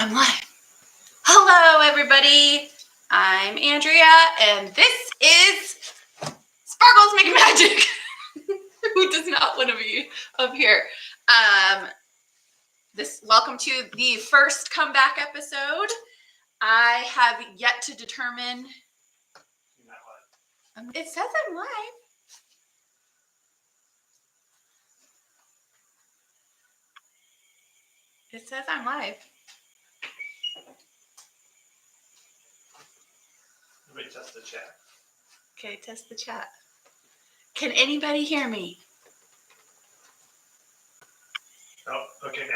I'm live. Hello, everybody. I'm Andrea, and this is Sparkles Make Magic. Who does not want to be up here? Welcome to the first comeback episode. I have yet to determine. It says I'm live. It says I'm live. Let me test the chat. Okay, test the chat. Can anybody hear me? Oh, okay.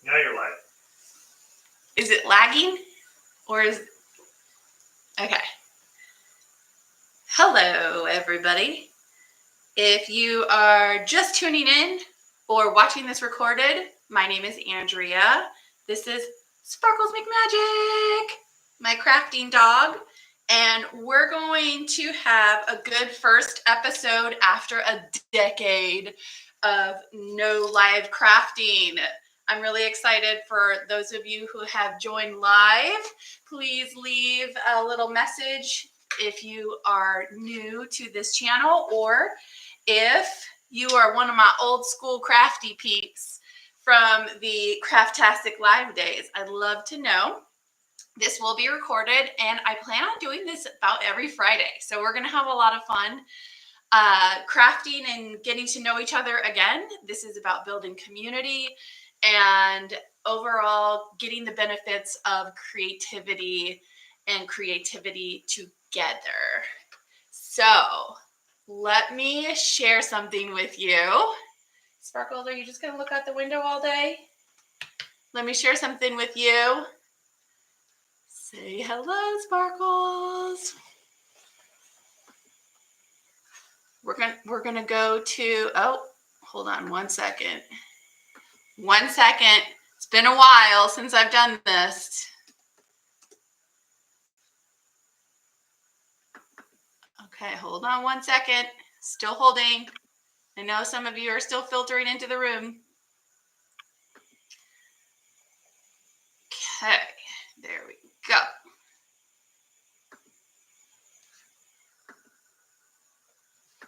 Now you're live. Is it lagging, or is okay? Hello, everybody. If you are just tuning in or watching this recorded, my name is Andrea. This is Sparkles Make Magic, my crafting dog. And we're going to have a good first episode after a decade of no live crafting. I'm really excited for those of you who have joined live. Please leave a little message if you are new to this channel, or if you are one of my old school crafty peeps from the Craftastic Live days. I'd love to know. This will be recorded, and I plan on doing this about every Friday. So we're going to have a lot of fun crafting and getting to know each other again. This is about building community and overall getting the benefits of creativity and creativity together. So let me share something with you. Sparkles, are you just going to look out the window all day? Let me share something with you. Say hello, Sparkles. We're gonna go to, oh, hold on 1 second. 1 second. It's been a while since I've done this. Okay, hold on 1 second. Still holding. I know some of you are still filtering into the room. Okay, there we go.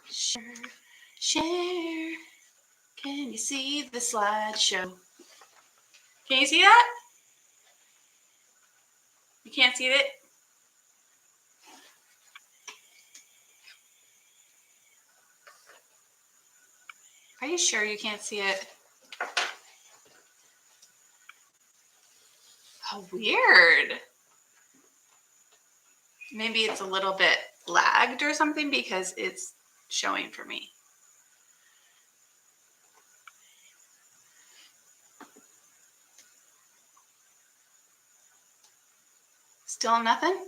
Share. Can you see the slideshow? Can you see that? You can't see it? Are you sure you can't see it? How weird. Maybe it's a little bit lagged or something because it's showing for me. Still nothing?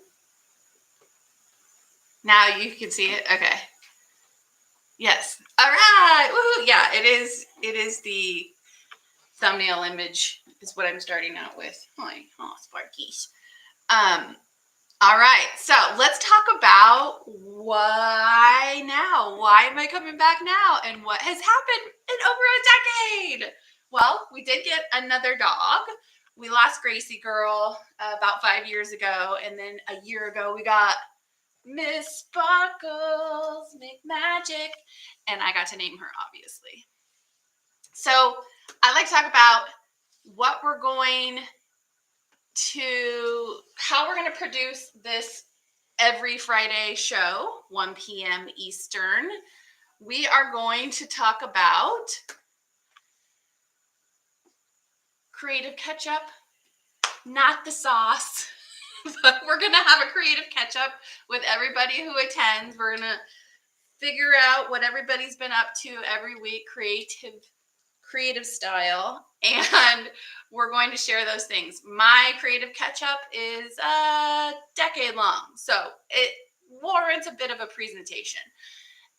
Now you can see it? Okay. Yes. All right. Woo-hoo. Yeah, it is the thumbnail image is what I'm starting out with. Oh, Sparkies. All right. So let's talk about why now. Why am I coming back now? And what has happened in over a decade? Well, we did get another dog. We lost Gracie Girl about 5 years ago. And then a year ago, we got Miss Sparkles Make Magic. And I got to name her, obviously. So I'd like to talk about what we're going to, how we're going to produce this every Friday show, 1 p.m. Eastern. We are going to talk about creative catch-up, not the sauce, but we're going to have a creative catch-up with everybody who attends. We're going to figure out what everybody's been up to every week, creative style, and we're going to share those things. My creative catch-up is a decade long, so it warrants a bit of a presentation.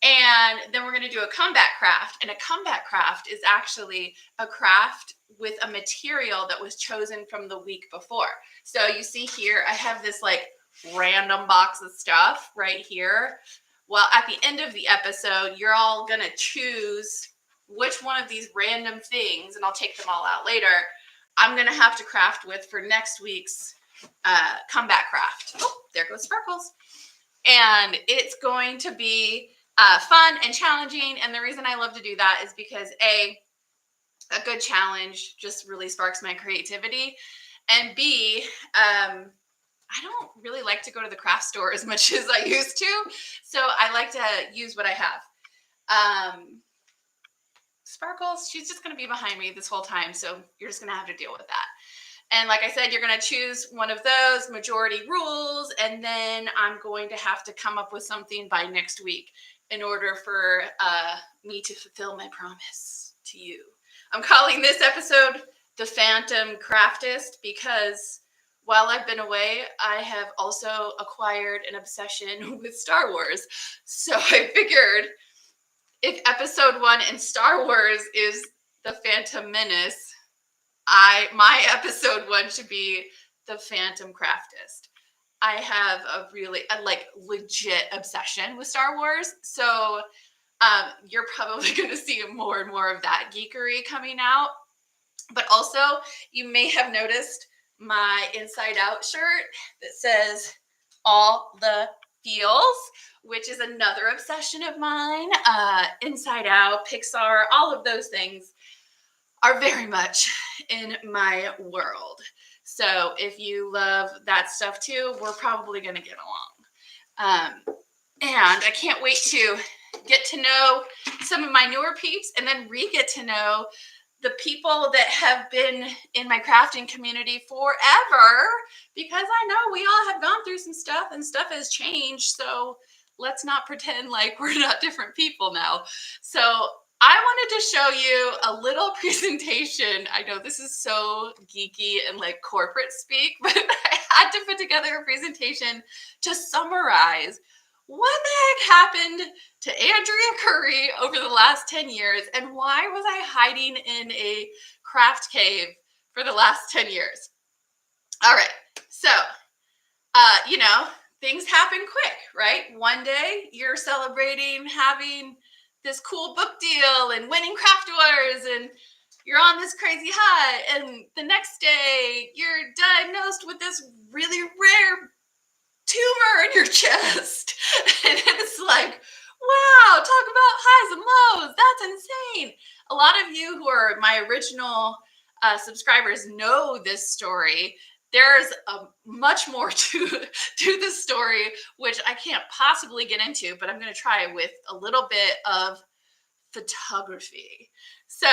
And then we're going to do a comeback craft, and a comeback craft is actually a craft with a material that was chosen from the week before. So you see here, I have this like random box of stuff right here. Well, at the end of the episode, you're all going to choose which one of these random things, and I'll take them all out later, I'm going to have to craft with for next week's comeback craft. Oh, there goes Sparkles. And it's going to be fun and challenging. And the reason I love to do that is because a good challenge just really sparks my creativity. And B, I don't really like to go to the craft store as much as I used to. So I like to use what I have. Sparkles, she's just going to be behind me this whole time. So you're just going to have to deal with that. And like I said, you're going to choose one of those majority rules. And then I'm going to have to come up with something by next week in order for me to fulfill my promise to you. I'm calling this episode The Phantom Craftist because while I've been away, I have also acquired an obsession with Star Wars. So I figured if episode 1 in Star Wars is The Phantom Menace, my episode 1 should be The Phantom Craftist. I have a really legit obsession with Star Wars. So you're probably going to see more and more of that geekery coming out. But also, you may have noticed my Inside Out shirt that says all the feels, which is another obsession of mine. Inside Out, Pixar, all of those things are very much in my world. So if you love that stuff too, we're probably going to get along. And I can't wait to get to know some of my newer peeps and then re-get to know the people that have been in my crafting community forever, because I know we all have gone through some stuff and stuff has changed. So let's not pretend like we're not different people now. So I wanted to show you a little presentation. I know this is so geeky and like corporate speak, but I had to put together a presentation to summarize what the heck happened to Andrea Curry over the last 10 years and why was I hiding in a craft cave for the last 10 years. All right, so, things happen quick, right? One day you're celebrating having this cool book deal and winning craft wars and you're on this crazy high, and the next day you're diagnosed with this really rare tumor in your chest. And it's like, wow, talk about highs and lows. That's insane. A lot of you who are my original subscribers know this story. There's much more to this story, which I can't possibly get into, but I'm going to try with a little bit of photography. So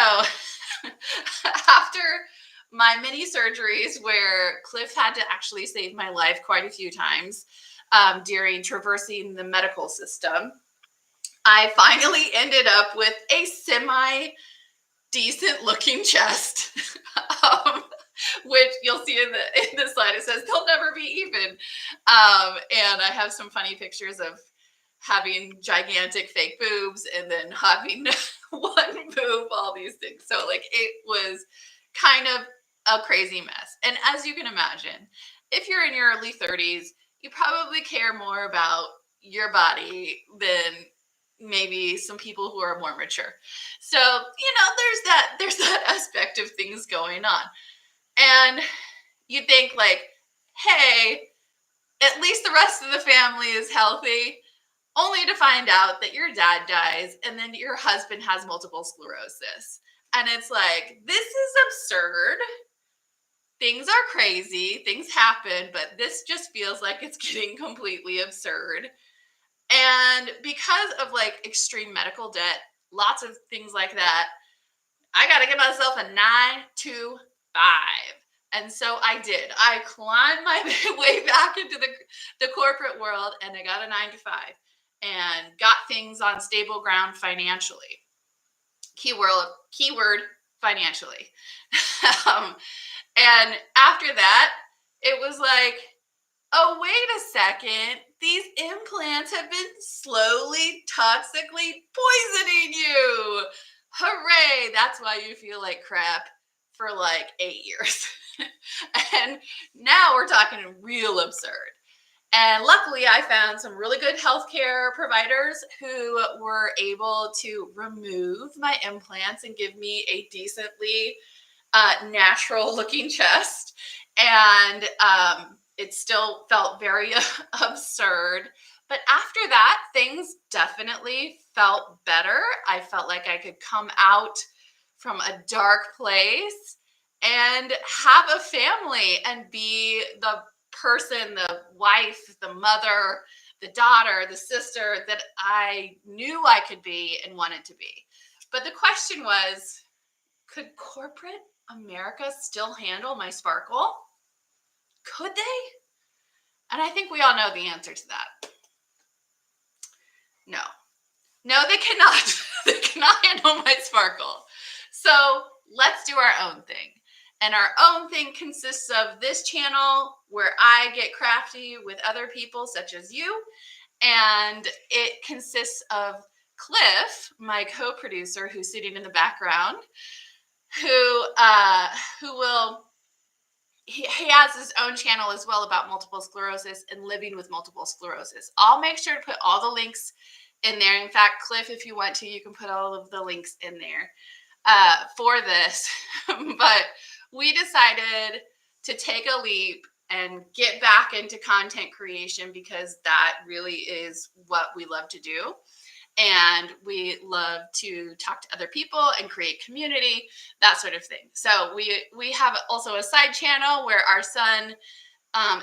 after my mini surgeries, where Cliff had to actually save my life quite a few times during traversing the medical system, I finally ended up with a semi-decent looking chest, which you'll see in the slide. It says they'll never be even. And I have some funny pictures of having gigantic fake boobs and then having one boob, all these things. So like it was kind of a crazy mess. And as you can imagine, if you're in your early 30s, you probably care more about your body than maybe some people who are more mature. So, there's that aspect of things going on. And you think like, hey, at least the rest of the family is healthy, only to find out that your dad dies and then your husband has multiple sclerosis. And it's like, this is absurd. Things are crazy. Things happen, but this just feels like it's getting completely absurd. And because of like extreme medical debt, lots of things like that, I got to give myself a 9 to 5. And so I did. I climbed my way back into the corporate world, and I got a 9 to 5 and got things on stable ground financially. Keyword financially. And after that, it was like, oh, wait a second. These implants have been slowly, toxically poisoning you. Hooray. That's why you feel like crap for like 8 years. And now we're talking real absurd. And luckily, I found some really good healthcare providers who were able to remove my implants and give me a decently natural looking chest. And it still felt very absurd. But after that, things definitely felt better. I felt like I could come out from a dark place and have a family and be the person, the wife, the mother, the daughter, the sister that I knew I could be and wanted to be. But the question was, could corporate America still handle my sparkle? Could they? And I think we all know the answer to that. No. No, they cannot. They cannot handle my sparkle. So let's do our own thing. And our own thing consists of this channel where I get crafty with other people such as you. And it consists of Cliff, my co-producer, who's sitting in the background, who will, he has his own channel as well about multiple sclerosis and living with multiple sclerosis. I'll make sure to put all the links in there. In fact, Cliff, if you want to, you can put all of the links in there for this. But we decided to take a leap and get back into content creation because that really is what we love to do. And we love to talk to other people and create community, that sort of thing. So we have also a side channel where our son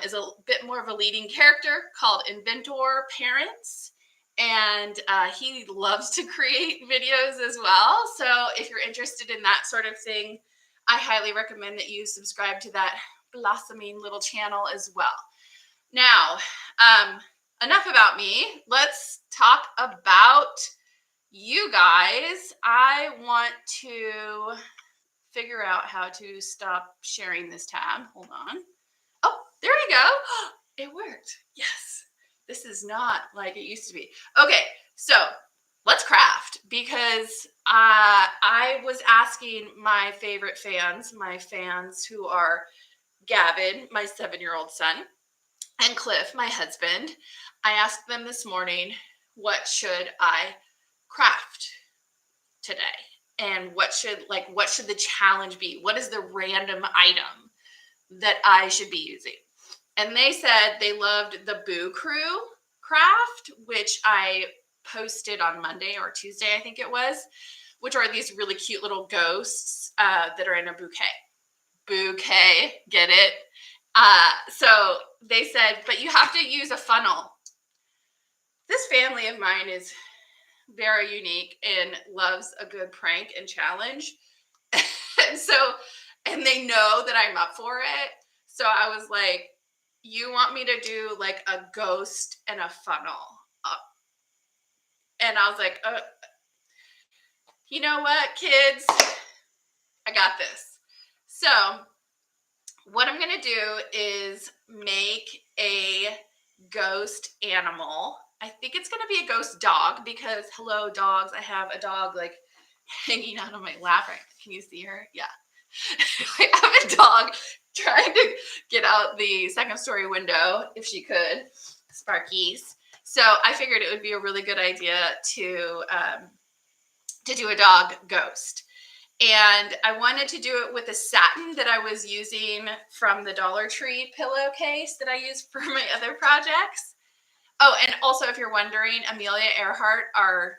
is a bit more of a leading character called Inventor Parents. And he loves to create videos as well. So if you're interested in that sort of thing, I highly recommend that you subscribe to that blossoming little channel as well. Now, enough about me. Let's talk about you guys. I want to figure out how to stop sharing this tab. Hold on. Oh, there we go. It worked. Yes. This is not like it used to be. Okay, so let's craft because I was asking my favorite fans, my fans who are Gavin, my 7-year-old son, and Cliff, my husband. I asked them this morning, what should I craft today? And what should the challenge be? What is the random item that I should be using? And they said they loved the Boo Crew craft, which I posted on Monday or Tuesday, I think it was, which are these really cute little ghosts that are in a bouquet. Bouquet, get it? So they said, but you have to use a funnel. This family of mine is very unique and loves a good prank and challenge. And they know that I'm up for it. So I was like, you want me to do like a ghost and a funnel? And I was like, you know what, kids? I got this. So what I'm going to do is make a ghost animal. I think it's going to be a ghost dog because, hello, dogs. I have a dog like hanging out on my lap. Right? Can you see her? Yeah. I have a dog trying to get out the second story window if she could. Sparkies. So I figured it would be a really good idea to do a dog ghost. And I wanted to do it with a satin that I was using from the Dollar Tree pillowcase that I use for my other projects. Oh, and also if you're wondering, Amelia Earhart, our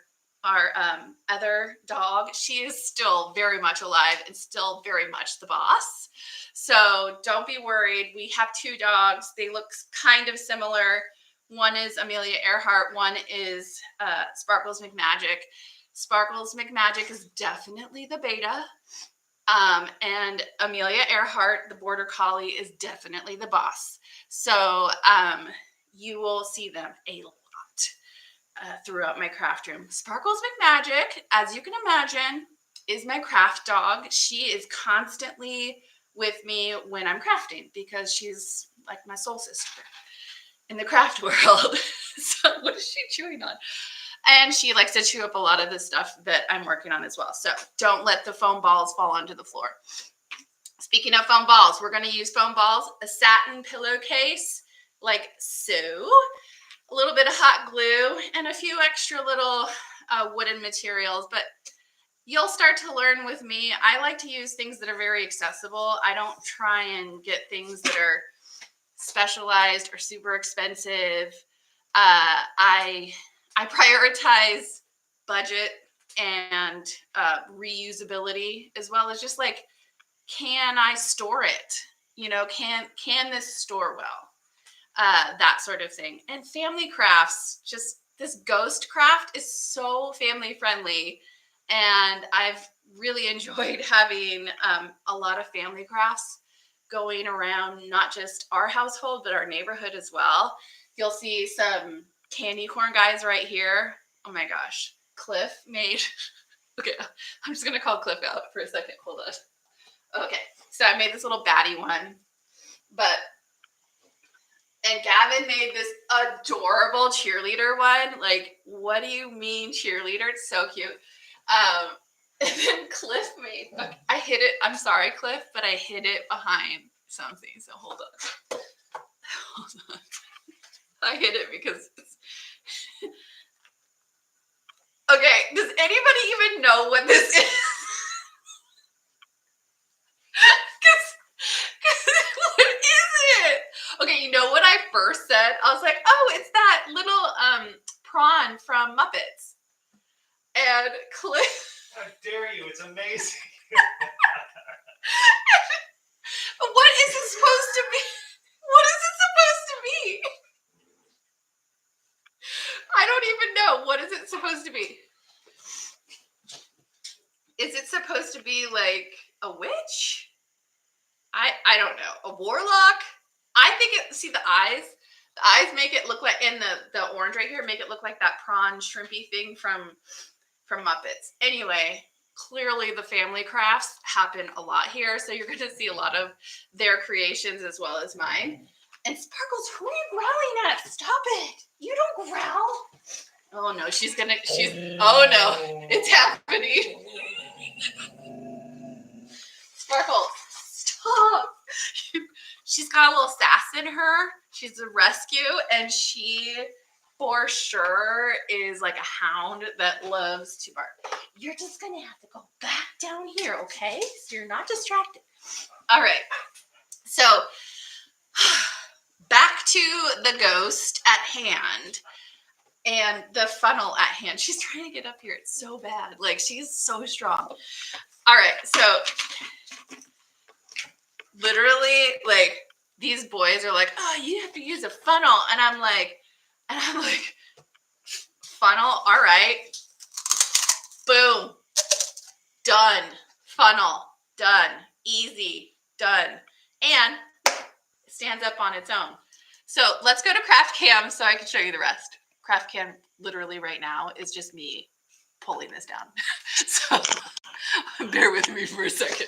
other dog, she is still very much alive and still very much the boss. So don't be worried. We have 2 dogs. They look kind of similar. One is Amelia Earhart. One is Sparkles McMagic. Sparkles McMagic is definitely the beta. And Amelia Earhart, the border collie, is definitely the boss. So you will see them a lot throughout my craft room. Sparkles McMagic, as you can imagine, is my craft dog. She is constantly with me when I'm crafting because she's like my soul sister in the craft world. So what is she chewing on? And she likes to chew up a lot of the stuff that I'm working on as well. So don't let the foam balls fall onto the floor. Speaking of foam balls, we're going to use foam balls, a satin pillowcase like so, a little bit of hot glue, and a few extra little wooden materials. But you'll start to learn with me. I like to use things that are very accessible. I don't try and get things that are specialized or super expensive. I prioritize budget and reusability, as well as just like, can I store it? Can this store well? That sort of thing. And family crafts, just this ghost craft is so family friendly. And I've really enjoyed having a lot of family crafts going around, not just our household, but our neighborhood as well. You'll see some candy corn guys right here. Oh my gosh. Cliff made, okay, I'm just going to call Cliff out for a second. Hold on. Okay, so I made this little batty one, and Gavin made this adorable cheerleader one. Like, what do you mean cheerleader? It's so cute. And then Cliff made, I hid it. I'm sorry, Cliff, but I hid it behind something. So hold on. Hold on. I hid it because it's... Okay, does anybody even know what this is? What is it? Okay, you know what I first said? I was like, oh, it's that little prawn from Muppets. And Cliff... How dare you? It's amazing. What is it supposed to be? What is it supposed to be? I don't even know. What is it supposed to be? Is it supposed to be like a witch? I don't know. A warlock? I think it, see the eyes? The eyes make it look like, and the orange right here, make it look like that prawn shrimpy thing from Muppets. Anyway, clearly the family crafts happen a lot here. So you're going to see a lot of their creations as well as mine. And Sparkles, who are you growling at? Stop it. You don't growl. Oh no, oh no, it's happening. Sparkle, stop. She's got a little sass in her. She's a rescue, and she for sure is like a hound that loves to bark. You're just gonna have to go back down here, okay? So you're not distracted. All right. So back to the ghost at hand and the funnel at hand. She's trying to get up here. It's so bad. Like, she's so strong. All right. So literally, like, these boys are like, oh, you have to use a funnel. And I'm like, funnel. All right. Boom. Done. Funnel. Done. Easy. Done. And it stands up on its own. So let's go to Craft Cam so I can show you the rest. Craft Cam literally right now is just me pulling this down. So bear with me for a second.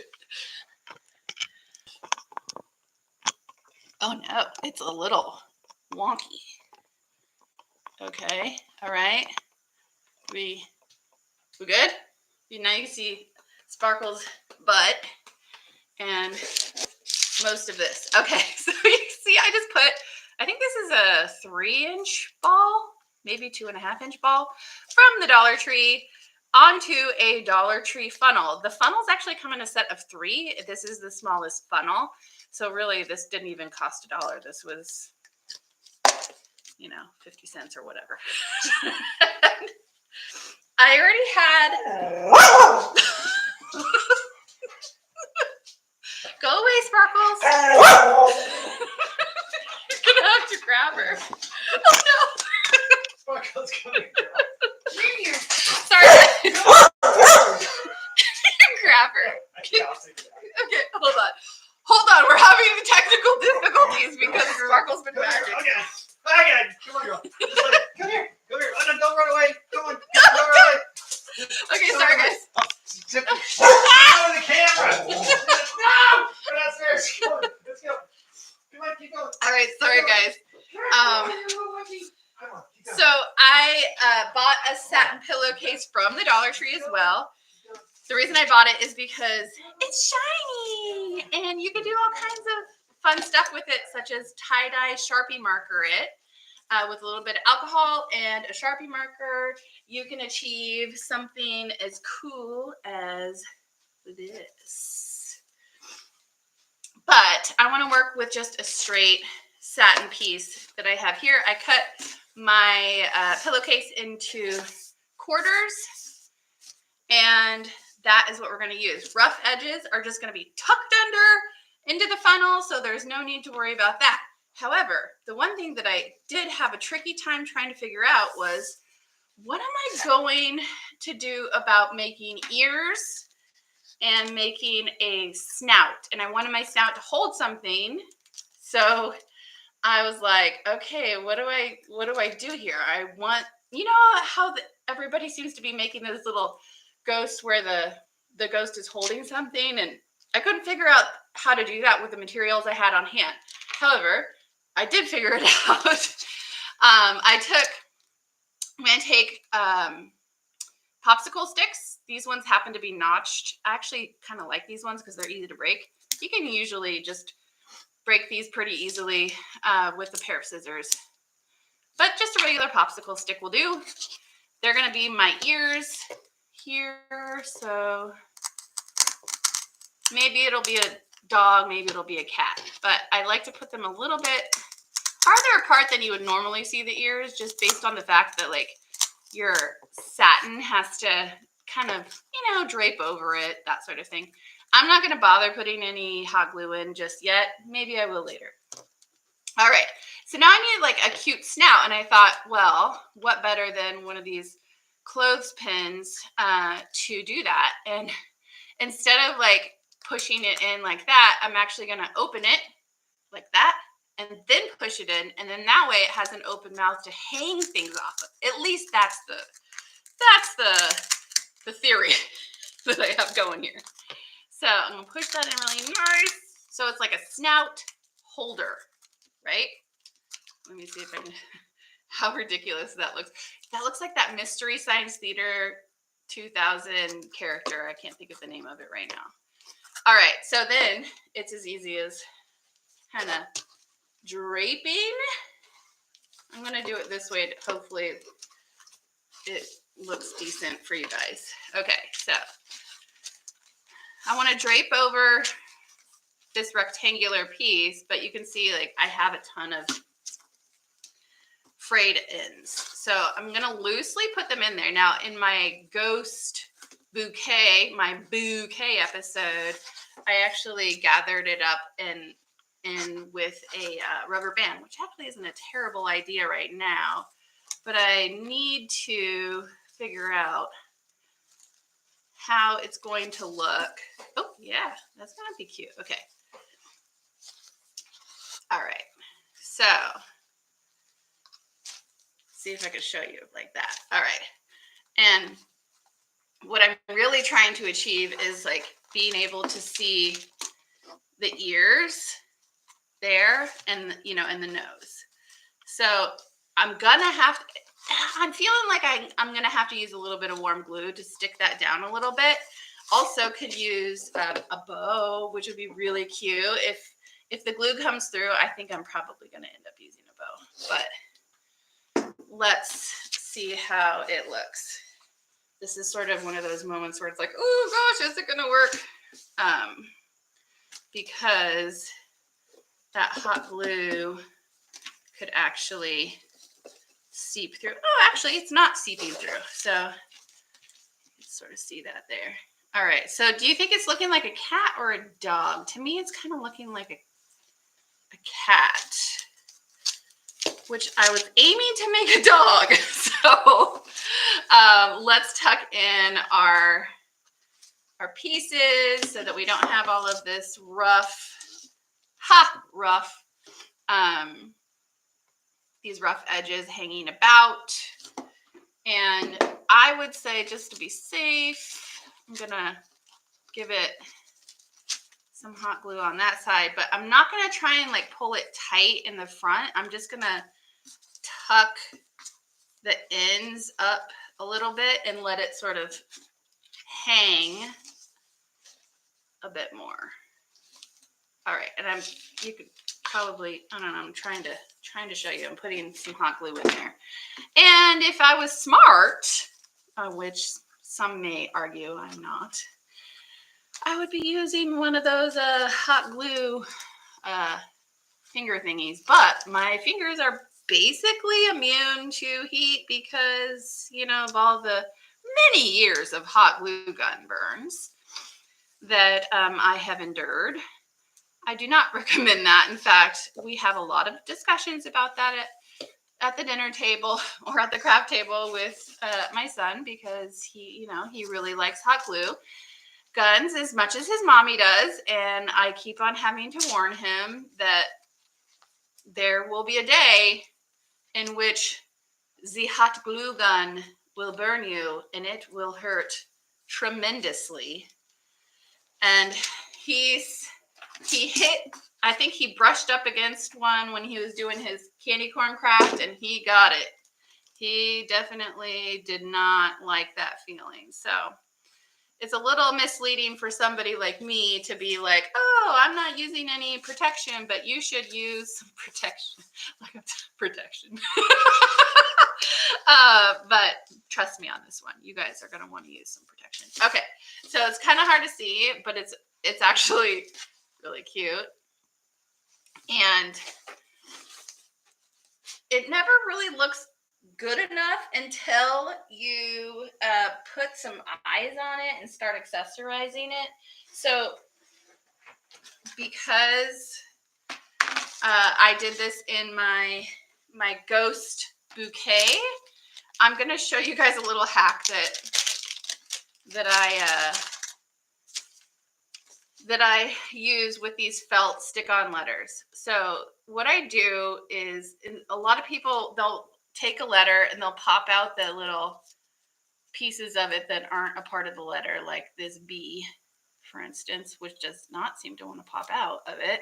Oh no, it's a little wonky. Okay, all right. We good? Now you can see Sparkle's butt and most of this. Okay, so you see I just put, I think this is a 3-inch ball, maybe 2.5-inch ball from the Dollar Tree onto a Dollar Tree funnel. The funnels actually come in a set of 3. This is the smallest funnel. So really, this didn't even cost $1. This was, 50 cents or whatever. I already had... Go away, Sparkles. You're going to have to grab her. Oh, no. Sparkles, come here. Sorry. Grab her. Okay, hold on. Hold on, we're having technical difficulties because Sparkle's been magic. Okay. Come on, girl. Come here. Oh, no, don't run away. Come on. Don't run away. Okay, sorry, guys. Get out of the camera. No! Go downstairs. Come on. Let's go. Come on, keep going. All right, sorry, guys. Come on, keep going. So I bought a satin pillowcase from the Dollar Tree as well. The reason I bought it is because it's shiny and you can do all kinds of fun stuff with it, such as tie-dye Sharpie marker it. with a little bit of alcohol and a Sharpie marker, you can achieve something as cool as this. But I want to work with just a straight satin piece that I have here. I cut my pillowcase into quarters, and that is what we're going to use. Rough edges are just going to be tucked under into the funnel, so there's no need to worry about that. However, the one thing that I did have a tricky time trying to figure out was, what am I going to do about making ears and making a snout? And I wanted my snout to hold something. So I was like, okay, what do I do here? I want, you know how everybody seems to be making those little ghosts where the ghost is holding something, and I couldn't figure out how to do that with the materials I had on hand. However, I did figure it out. I'm going to take popsicle sticks. These ones happen to be notched. I actually kind of like these ones because they're easy to break. You can usually just break these pretty easily with a pair of scissors. But just a regular popsicle stick will do. They're going to be my ears here. So maybe it'll be a dog, maybe it'll be a cat. But I like to put them a little bit farther apart than you would normally see the ears, just based on the fact that like your satin has to kind of, you know, drape over it, that sort of thing. I'm not going to bother putting any hot glue in just yet. Maybe I will later. All right, so now I need like a cute snout, and I thought, well, what better than one of these clothespins to do that? And instead of like pushing it in like that, I'm actually going to open it like that and then push it in, and then that way it has an open mouth to hang things off of. At least that's the theory that I have going here. So I'm gonna push that in really nice, so it's like a snout holder, right? Let me see if I can. How ridiculous that looks. That looks like that Mystery Science Theater 2000 character. I can't think of the name of it right now. All right, so then it's as easy as kind of draping. I'm gonna do it this way. Hopefully it looks decent for you guys. Okay, so I want to drape over this rectangular piece, but you can see like I have a ton of frayed ends. So I'm going to loosely put them in there. Now in my ghost bouquet, my bouquet episode, I actually gathered it up and with a rubber band, which actually isn't a terrible idea right now, but I need to figure out how it's going to look. Oh yeah, that's gonna be cute. Okay. All right. So see if I can show you like that. All right. And what I'm really trying to achieve is like being able to see the ears there and, you know, and the nose. So I'm feeling like I'm gonna have to use a little bit of warm glue to stick that down a little bit. Also could use a bow, which would be really cute. If the glue comes through, I think I'm probably gonna end up using a bow, but let's see how it looks. This is sort of one of those moments where it's like, oh gosh, is it gonna work? Because that hot glue could actually seep through. Oh, actually, it's not seeping through. So you can sort of see that there. All right. So do you think it's looking like a cat or a dog? To me, it's kind of looking like a cat, which I was aiming to make a dog. So let's tuck in our pieces so that we don't have all of this rough, these rough edges hanging about. And I would say, just to be safe, I'm gonna give it some hot glue on that side, but I'm not gonna try and like pull it tight in the front. I'm just gonna tuck the ends up a little bit and let it sort of hang a bit more. All right, and you can probably, I don't know, I'm trying to show you. I'm putting some hot glue in there. And if I was smart, which some may argue I'm not, I would be using one of those hot glue finger thingies. But my fingers are basically immune to heat because, you know, of all the many years of hot glue gun burns that I have endured. I do not recommend that. In fact, we have a lot of discussions about that at the dinner table or at the craft table with my son, because he really likes hot glue guns as much as his mommy does. And I keep on having to warn him that there will be a day in which the hot glue gun will burn you and it will hurt tremendously. And he hit, I think he brushed up against one when he was doing his candy corn craft, and he got it. He definitely did not like that feeling. So it's a little misleading for somebody like me to be like, oh, I'm not using any protection, but you should use some protection. Like protection. But trust me on this one. You guys are going to want to use some protection. Okay, so it's kind of hard to see, but it's actually really cute. And it never really looks good enough until you put some eyes on it and start accessorizing it. So because I did this in my ghost bouquet, I'm going to show you guys a little hack that I use with these felt stick-on letters. So what I do is, a lot of people, they'll take a letter and they'll pop out the little pieces of it that aren't a part of the letter, like this B, for instance, which does not seem to want to pop out of it.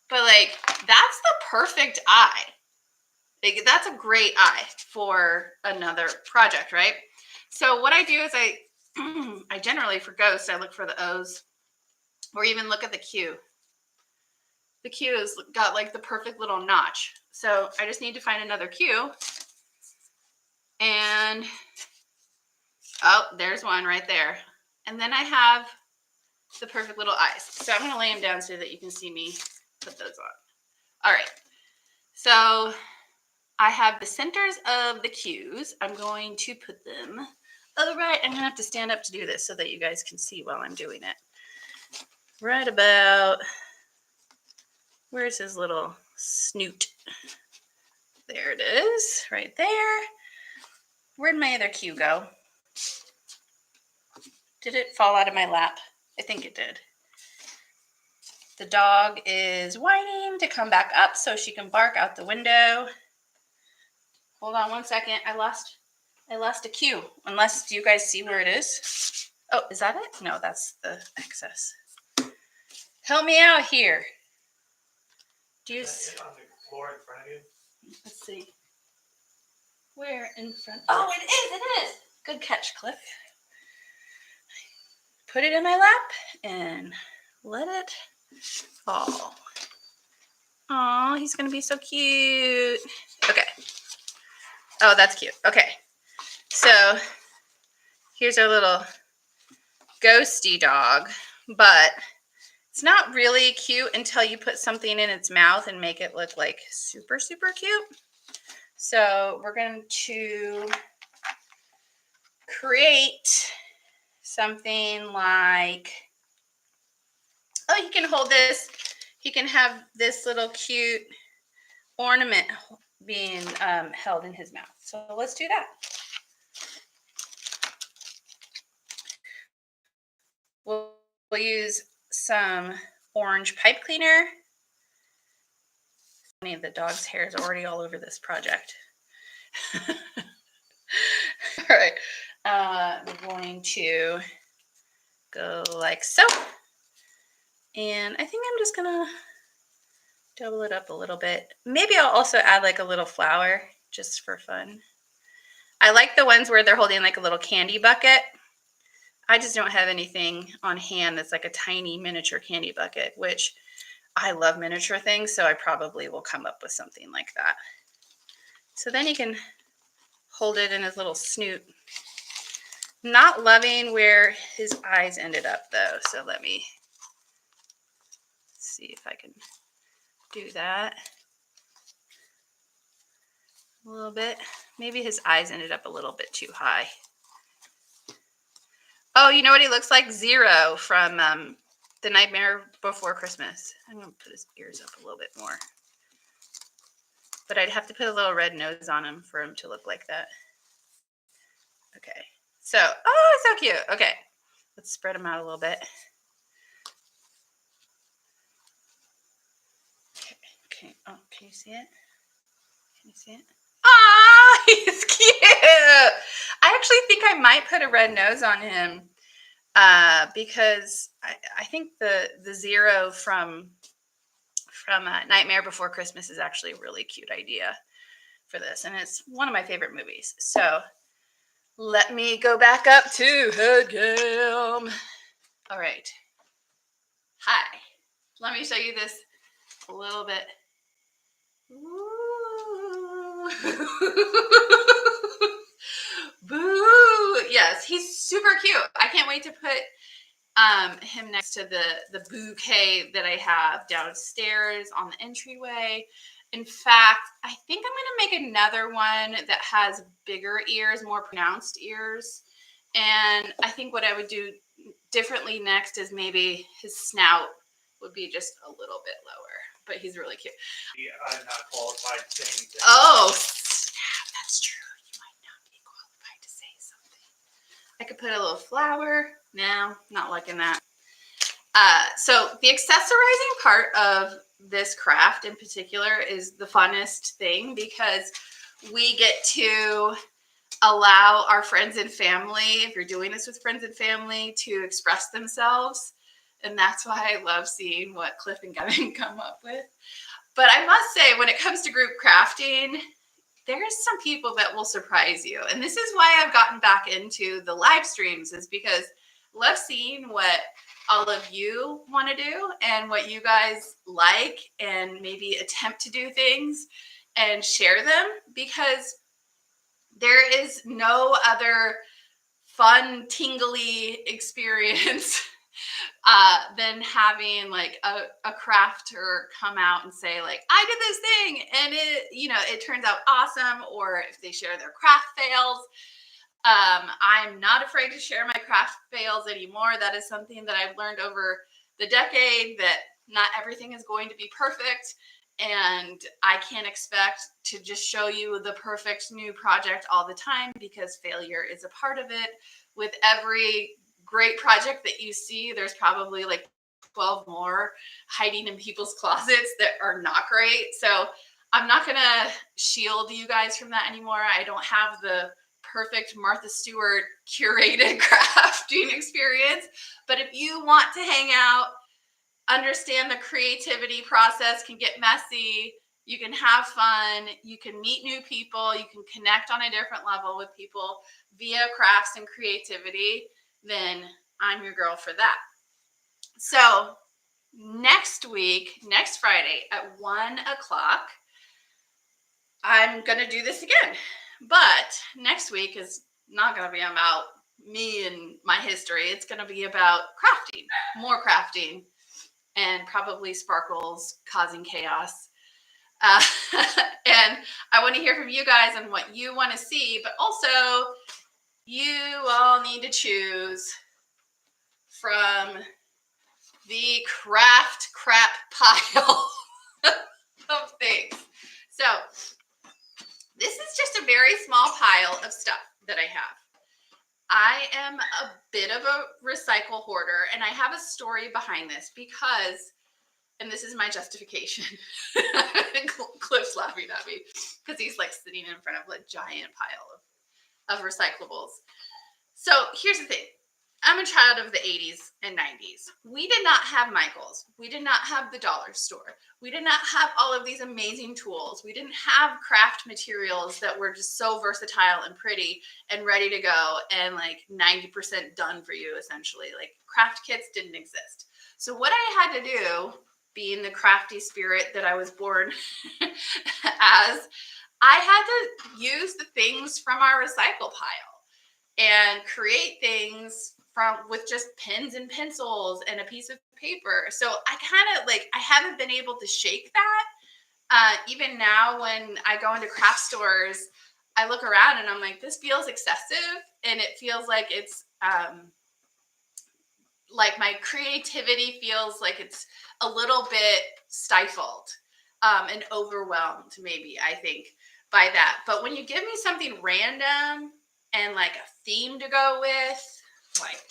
But like, that's the perfect eye. Like, that's a great eye for another project, right? So what I do is I generally, for ghosts, I look for the O's, or even look at the Q. The Q has got like the perfect little notch. So I just need to find another Q. And, oh, there's one right there. And then I have the perfect little eyes. So I'm going to lay them down so that you can see me put those on. All right. So I have the centers of the Qs. I'm going to put them, oh, right, I'm going to have to stand up to do this so that you guys can see while I'm doing it. Right about, where's his little snoot? There it is, right there. Where'd my other Q go? Did it fall out of my lap? I think it did. The dog is whining to come back up so she can bark out the window. Hold on one second. I lost a Q. Unless, do you guys see where it is? Oh, is that it? No, that's the excess. Help me out here. Do you? Is that it on the floor in front of you? Let's see. Where in front? Oh, it is. It is. Good catch, Cliff. Put it in my lap and let it fall. Oh, he's gonna be so cute. Okay. Oh, that's cute. Okay. So here's our little ghosty dog, but it's not really cute until you put something in its mouth and make it look like super, super cute. So we're going to create something like, oh, he can hold this. He can have this little cute ornament being held in his mouth. So let's do that. We'll use some orange pipe cleaner. The dog's hair is already all over this project. All right. We're going to go like so. And I think I'm just going to double it up a little bit. Maybe I'll also add like a little flower just for fun. I like the ones where they're holding like a little candy bucket. I just don't have anything on hand that's like a tiny miniature candy bucket, which I love miniature things, so I probably will come up with something like that. So then he can hold it in his little snoot. Not loving where his eyes ended up though, so let me see if I can do that a little bit. Maybe his eyes ended up a little bit too high. Oh, you know what he looks like? Zero from The Nightmare Before Christmas. I'm going to put his ears up a little bit more. But I'd have to put a little red nose on him for him to look like that. Okay. So, oh, so cute. Okay. Let's spread him out a little bit. Okay. Oh, can you see it? Can you see it? Ah, he's cute. I actually think I might put a red nose on him because I think the Zero from Nightmare Before Christmas is actually a really cute idea for this, and it's one of my favorite movies. So let me go back up to headcam. All right. Hi. Let me show you this a little bit. Ooh. Boo! Yes, he's super cute. I can't wait to put him next to the bouquet that I have downstairs on the entryway. In fact, I think I'm going to make another one that has bigger ears, more pronounced ears. And I think what I would do differently next is maybe his snout would be just a little bit lower. But he's really cute. I'm not qualified to say anything. Oh, snap. That's true. You might not be qualified to say something. I could put a little flower. No, not liking that. So the accessorizing part of this craft in particular is the funnest thing because we get to allow our friends and family, if you're doing this with friends and family, to express themselves. And that's why I love seeing what Cliff and Gavin come up with. But I must say, when it comes to group crafting, there's some people that will surprise you. And this is why I've gotten back into the live streams, is because I love seeing what all of you want to do and what you guys like, and maybe attempt to do things and share them, because there is no other fun, tingly experience than having like a crafter come out and say like, I did this thing and it turns out awesome. Or if they share their craft fails. I'm not afraid to share my craft fails anymore. That is something that I've learned over the decade, that not everything is going to be perfect. And I can't expect to just show you the perfect new project all the time, because failure is a part of it. With every great project that you see, there's probably like 12 more hiding in people's closets that are not great. So I'm not going to shield you guys from that anymore. I don't have the perfect Martha Stewart curated crafting experience. But if you want to hang out, understand the creativity process can get messy, you can have fun, you can meet new people, you can connect on a different level with people via crafts and creativity, then I'm your girl for that. So next week, next Friday at 1 o'clock, I'm going to do this again. But next week is not going to be about me and my history. It's going to be about crafting, more crafting, and probably sparkles causing chaos. And I want to hear from you guys on what you want to see, but also you all need to choose from the craft crap pile of things. So this is just a very small pile of stuff that I have. I am a bit of a recycle hoarder, and I have a story behind this because, and this is my justification. Cliff's laughing at me because he's like sitting in front of a giant pile of recyclables. So here's the thing. I'm a child of the 80s and 90s. We did not have Michael's. We did not have the dollar store. We did not have all of these amazing tools. We didn't have craft materials that were just so versatile and pretty and ready to go and like 90% done for you, essentially. Like craft kits didn't exist. So what I had to do being the crafty spirit that I was born as, I had to use the things from our recycle pile and create things with just pens and pencils and a piece of paper. So I kind of I haven't been able to shake that. Even now when I go into craft stores, I look around and I'm like, this feels excessive, and it feels like it's like my creativity feels like it's a little bit stifled and overwhelmed, maybe, I think, by that. But when you give me something random and like a theme to go with, like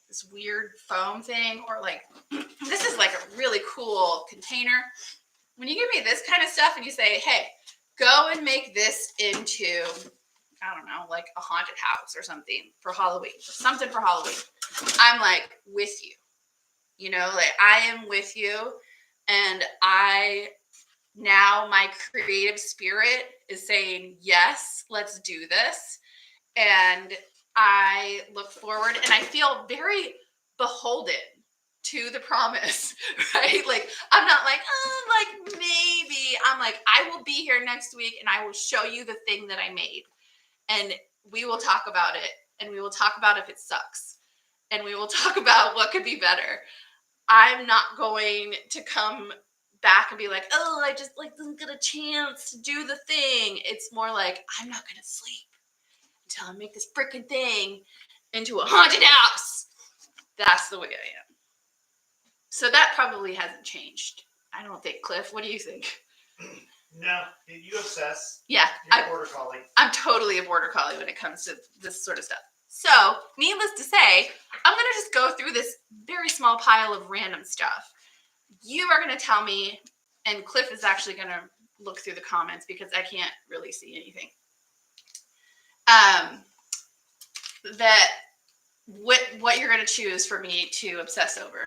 this weird foam thing, or like this is like a really cool container. When you give me this kind of stuff and you say, hey, go and make this into, I don't know, like a haunted house or something for Halloween, I'm like with you, like I am with you. And now my creative spirit is saying, yes, let's do this. And I look forward and I feel very beholden to the promise, right? Like, I'm not like, oh, like maybe. I'm like, I will be here next week and I will show you the thing that I made. And we will talk about it. And we will talk about if it sucks. And we will talk about what could be better. I'm not going to come back and be like, oh, I just didn't get a chance to do the thing. It's more like, I'm not going to sleep until I make this freaking thing into a haunted house. That's the way I am. So that probably hasn't changed. I don't think. Cliff, what do you think? No, you obsess. Yeah. You're a border collie. I'm totally a border collie when it comes to this sort of stuff. So, needless to say, I'm going to just go through this very small pile of random stuff. You are going to tell me, and Cliff is actually going to look through the comments because I can't really see anything. That what you're going to choose for me to obsess over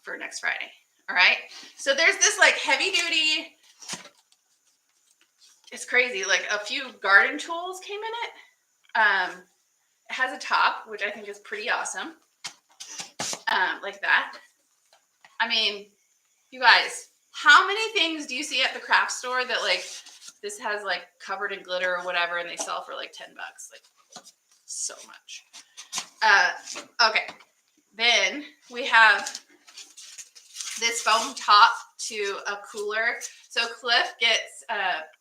for next Friday. All right. So there's this like heavy duty. It's crazy. Like a few garden tools came in it. It has a top, which I think is pretty awesome. Like that. I mean, you guys, how many things do you see at the craft store that like this has like covered in glitter or whatever, and they sell for like $10? Like so much. Okay. Then we have this foam top to a cooler. So Cliff gets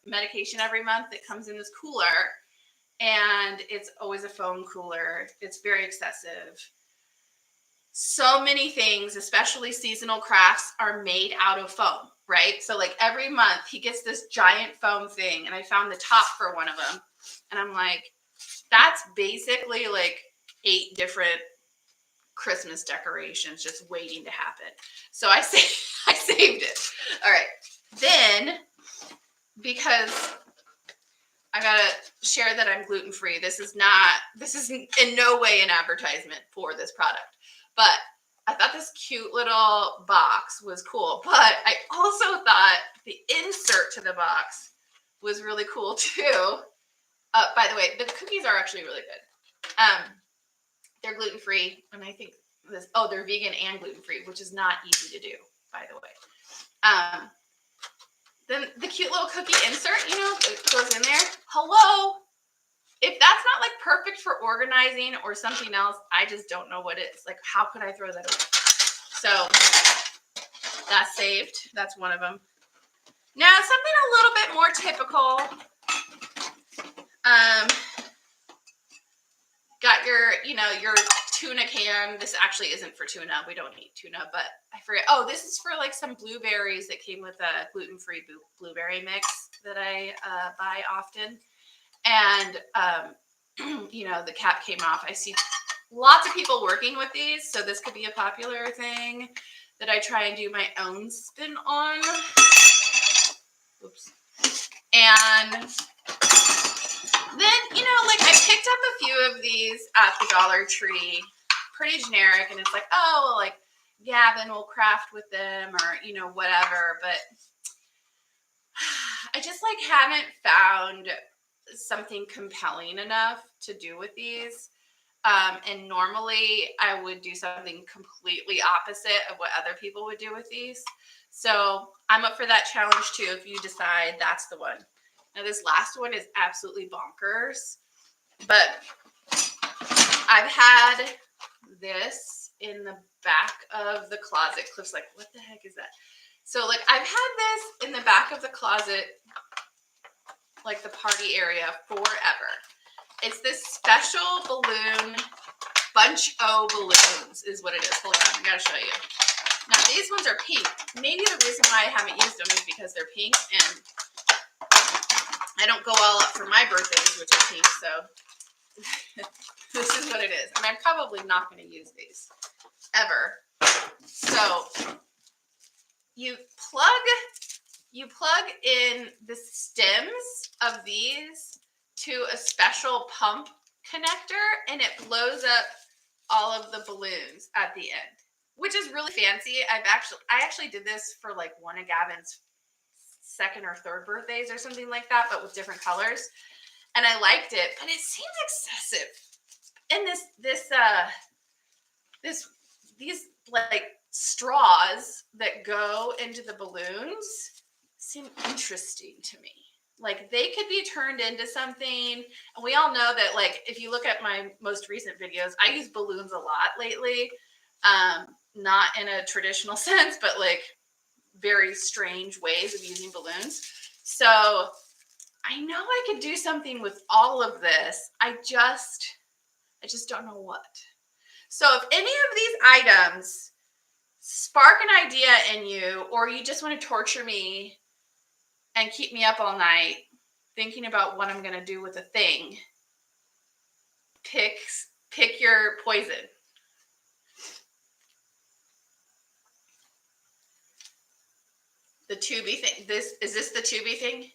medication every month that comes in this cooler, and it's always a foam cooler. It's very excessive. So many things, especially seasonal crafts, are made out of foam, right? So like every month he gets this giant foam thing, and I found the top for one of them, and I'm like, that's basically like 8 different Christmas decorations just waiting to happen. So I saved it. All right. Then, because I gotta share that I'm gluten-free. This is in no way an advertisement for this product. But I thought this cute little box was cool. But I also thought the insert to the box was really cool too. By the way, the cookies are actually really good. They're gluten-free, and I think they're vegan and gluten-free, which is not easy to do, by the way. Then the cute little cookie insert, it goes in there. Hello. If that's not like perfect for organizing or something else, I just don't know what is. Like, how could I throw that away? So that's saved. That's one of them. Now, something a little bit more typical. Got your tuna can. This actually isn't for tuna. We don't eat tuna, but I forget. Oh, this is for like some blueberries that came with a gluten-free blueberry mix that I buy often. And, the cap came off. I see lots of people working with these, so this could be a popular thing that I try and do my own spin on. Oops. And then, I picked up a few of these at the Dollar Tree, pretty generic, and it's like, oh, like Gavin will craft with them or, whatever. But I just haven't found something compelling enough to do with these. And normally I would do something completely opposite of what other people would do with these. So I'm up for that challenge too if you decide that's the one. Now this last one is absolutely bonkers, but I've had this in the back of the closet. Cliff's like, what the heck is that? So like I've had this in the back of the closet, like the party area, forever. It's this special balloon, bunch O balloons is what it is. Hold on, I gotta show you. Now these ones are pink. Maybe the reason why I haven't used them is because they're pink and I don't go all up for my birthdays, which are pink, so this is what it is. And I'm probably not going to use these ever. So you plug in the stems of these to a special pump connector and it blows up all of the balloons at the end, which is really fancy. I actually did this for like one of Gavin's second or third birthdays or something like that, but with different colors. And I liked it, but it seems excessive. And these like straws that go into the balloons seem interesting to me. Like they could be turned into something. And we all know that, like, if you look at my most recent videos, I use balloons a lot lately. Not in a traditional sense, but like very strange ways of using balloons. So I know I could do something with all of this. I just don't know what. So if any of these items spark an idea in you, or you just want to torture me and keep me up all night thinking about what I'm going to do with a thing, pick your poison. The tubey thing. Is this the tubey thing?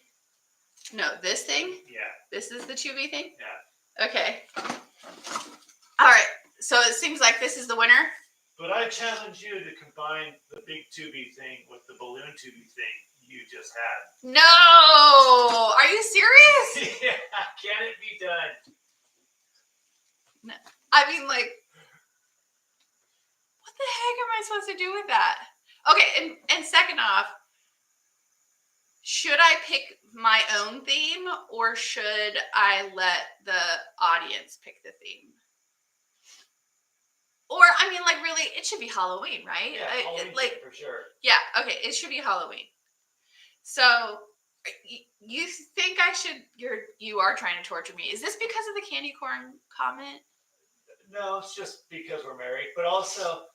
No, this thing? Yeah. This is the tubey thing? Yeah. Okay. All right. So it seems like this is the winner. But I challenge you to combine the big tubey thing with the balloon tubey thing you just had. No! Are you serious? Yeah. Can it be done? No. I mean, like, what the heck am I supposed to do with that? Okay, and second off, should I pick my own theme or should I let the audience pick the theme? Or, I mean, like, really, it should be Halloween, right? Yeah, Halloween like, for sure. Yeah, okay, it should be Halloween. So, you think you are trying to torture me. Is this because of the candy corn comment? No, it's just because we're married. But also,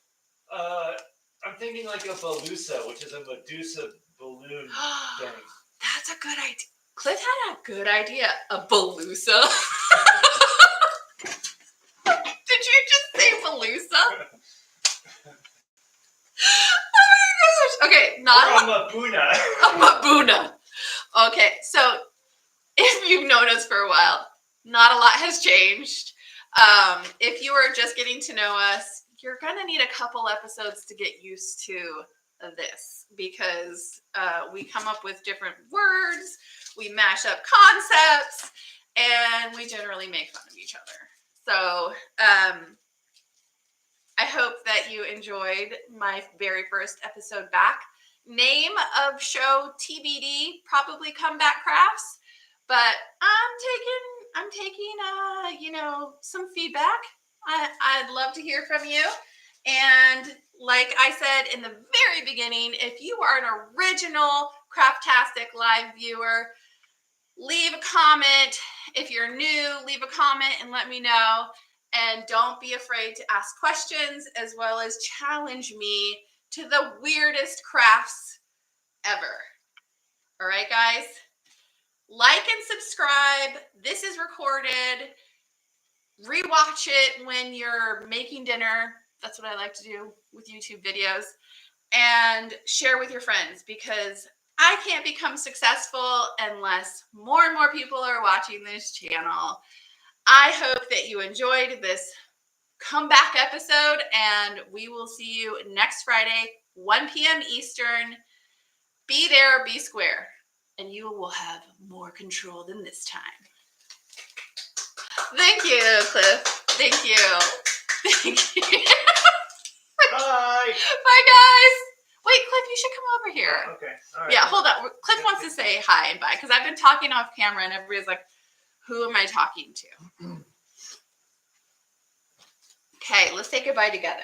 I'm thinking like a Balusa, which is a Medusa balloon thing. That's a good idea. Cliff had a good idea. A Balusa? Did you just say Balusa? Oh my gosh. Okay, not a Mabuna. A Mabuna. Okay, so if you've known us for a while, not a lot has changed. If you are just getting to know us, you're going to need a couple episodes to get used to this because we come up with different words, we mash up concepts, and we generally make fun of each other. So I hope that you enjoyed my very first episode back. Name of show TBD, probably Comeback Crafts, but I'm taking some feedback. I'd love to hear from you. And like I said in the very beginning, if you are an original Craftastic live viewer, leave a comment. If you're new, leave a comment and let me know. And don't be afraid to ask questions as well as challenge me to the weirdest crafts ever. All right, guys? Like and subscribe. This is recorded. Rewatch it when you're making dinner. That's what I like to do with YouTube videos. And share with your friends because I can't become successful unless more and more people are watching this channel. I hope that you enjoyed this comeback episode, and we will see you next Friday, 1 p.m. Eastern. Be there, be square, and you will have more control than this time. Thank you, Cliff. Thank you. Thank you. Bye. Bye, guys. Wait, Cliff, you should come over here. Oh, okay. All right. Yeah, hold on. Cliff wants to say hi and bye because I've been talking off camera and everybody's like, who am I talking to? Okay, let's say goodbye together.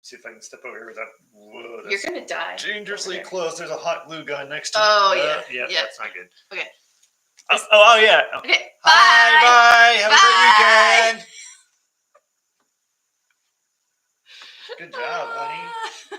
See if I can step over here without. Whoa, You're going to die. Dangerously close. There's a hot glue gun next to Oh, me. yeah. Yeah, that's not good. Okay. Oh, yeah. Okay, Hi, bye. Have Bye. a great weekend. Good job, honey.